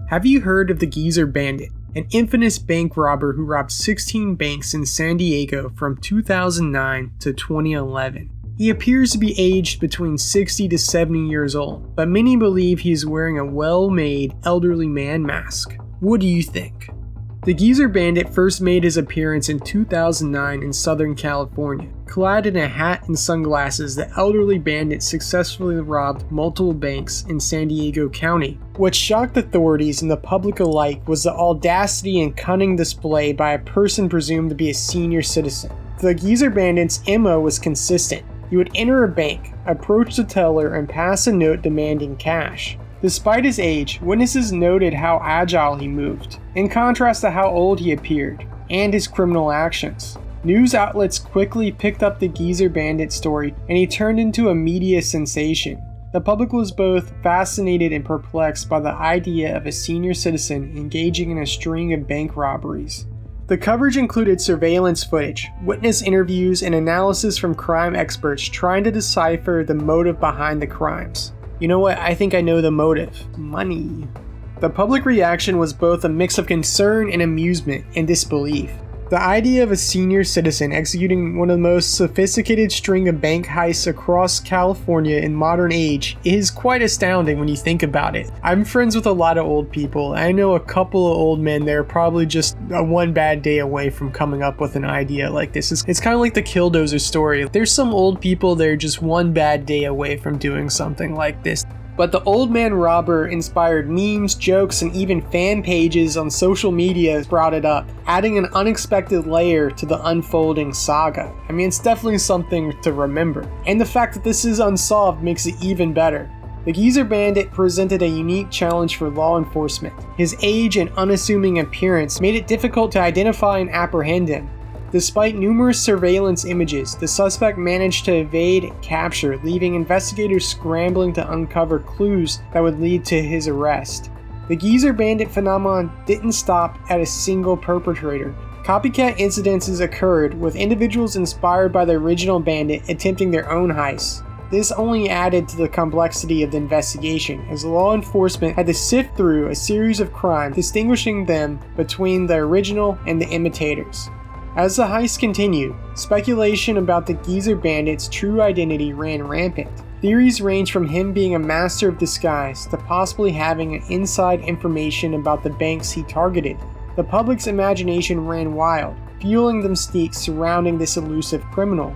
Have you heard of the Geezer Bandit, an infamous bank robber who robbed 16 banks in San Diego from 2009 to 2011? He appears to be aged between 60 to 70 years old, but many believe he is wearing a well-made elderly man mask. What do you think? The Geezer Bandit first made his appearance in 2009 in Southern California. Clad in a hat and sunglasses, the elderly bandit successfully robbed multiple banks in San Diego County. What shocked authorities and the public alike was the audacity and cunning display by a person presumed to be a senior citizen. The Geezer Bandit's MO was consistent. He would enter a bank, approach the teller, and pass a note demanding cash. Despite his age, witnesses noted how agile he moved, in contrast to how old he appeared, and his criminal actions. News outlets quickly picked up the Geezer Bandit story, and he turned into a media sensation. The public was both fascinated and perplexed by the idea of a senior citizen engaging in a string of bank robberies. The coverage included surveillance footage, witness interviews, and analysis from crime experts trying to decipher the motive behind the crimes. You know what? I think I know the motive. Money. The public reaction was both a mix of concern and amusement and disbelief. The idea of a senior citizen executing one of the most sophisticated string of bank heists across California in modern age is quite astounding when you think about it. I'm friends with a lot of old people. I know a couple of old men that are probably just one bad day away from coming up with an idea like this. It's kind of like the Killdozer story. There's some old people that are just one bad day away from doing something like this. But the old man robber inspired memes, jokes, and even fan pages on social media brought it up, adding an unexpected layer to the unfolding saga. I mean, it's definitely something to remember. And the fact that this is unsolved makes it even better. The Geezer Bandit presented a unique challenge for law enforcement. His age and unassuming appearance made it difficult to identify and apprehend him. Despite numerous surveillance images, the suspect managed to evade capture, leaving investigators scrambling to uncover clues that would lead to his arrest. The Geezer Bandit phenomenon didn't stop at a single perpetrator. Copycat incidences occurred, with individuals inspired by the original bandit attempting their own heists. This only added to the complexity of the investigation, as law enforcement had to sift through a series of crimes, distinguishing them between the original and the imitators. As the heist continued, speculation about the Geezer Bandit's true identity ran rampant. Theories ranged from him being a master of disguise to possibly having inside information about the banks he targeted. The public's imagination ran wild, fueling the mystique surrounding this elusive criminal.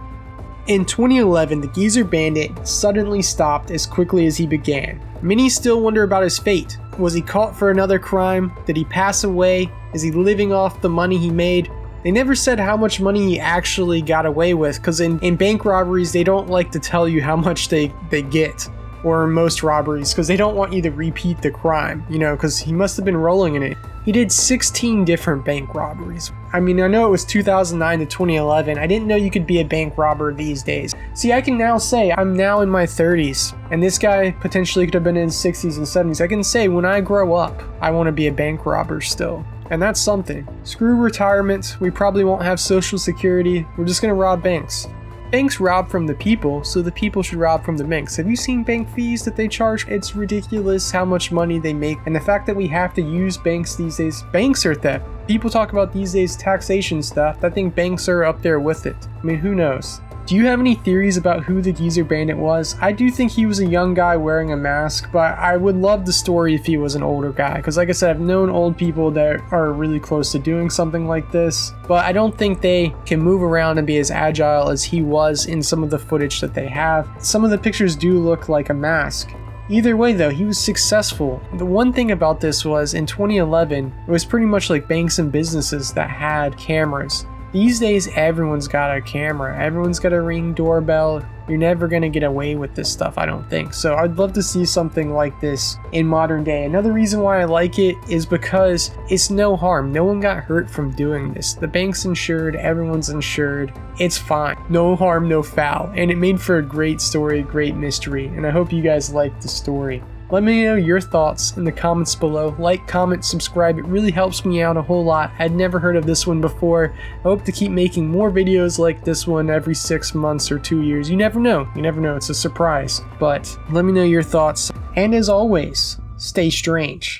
In 2011, the Geezer Bandit suddenly stopped as quickly as he began. Many still wonder about his fate. Was he caught for another crime? Did he pass away? Is he living off the money he made? They never said how much money he actually got away with, because in bank robberies, they don't like to tell you how much they get, or most robberies, because they don't want you to repeat the crime, because he must have been rolling in it. He did 16 different bank robberies. I mean, I know it was 2009 to 2011. I didn't know you could be a bank robber these days. See, I can now say I'm now in my 30s, and this guy potentially could have been in his 60s and 70s. I can say when I grow up, I want to be a bank robber still. And that's something. Screw retirement, we probably won't have social security, we're just gonna rob banks. Banks rob from the people, so the people should rob from the banks. Have you seen bank fees that they charge? It's ridiculous how much money they make, and the fact that we have to use banks these days. Banks are theft. People talk about these days taxation stuff. I think banks are up there with it. I mean, who knows? Do you have any theories about who the Geezer Bandit was? I do think he was a young guy wearing a mask, but I would love the story if he was an older guy, because like I said, I've known old people that are really close to doing something like this, but I don't think they can move around and be as agile as he was in some of the footage that they have. Some of the pictures do look like a mask. Either way though, he was successful. The one thing about this was, in 2011, it was pretty much like banks and businesses that had cameras. These days, everyone's got a camera, everyone's got a Ring doorbell. You're never gonna get away with this stuff, I don't think. So I'd love to see something like this in modern day. Another reason why I like it is because it's no harm. No one got hurt from doing this. The bank's insured, everyone's insured. It's fine. No harm, no foul. And it made for a great story, great mystery. And I hope you guys liked the story. Let me know your thoughts in the comments below. Like, comment, subscribe. It really helps me out a whole lot. I'd never heard of this one before. I hope to keep making more videos like this one every 6 months or 2 years. You never know. You never know. It's a surprise. But let me know your thoughts. And as always, stay strange.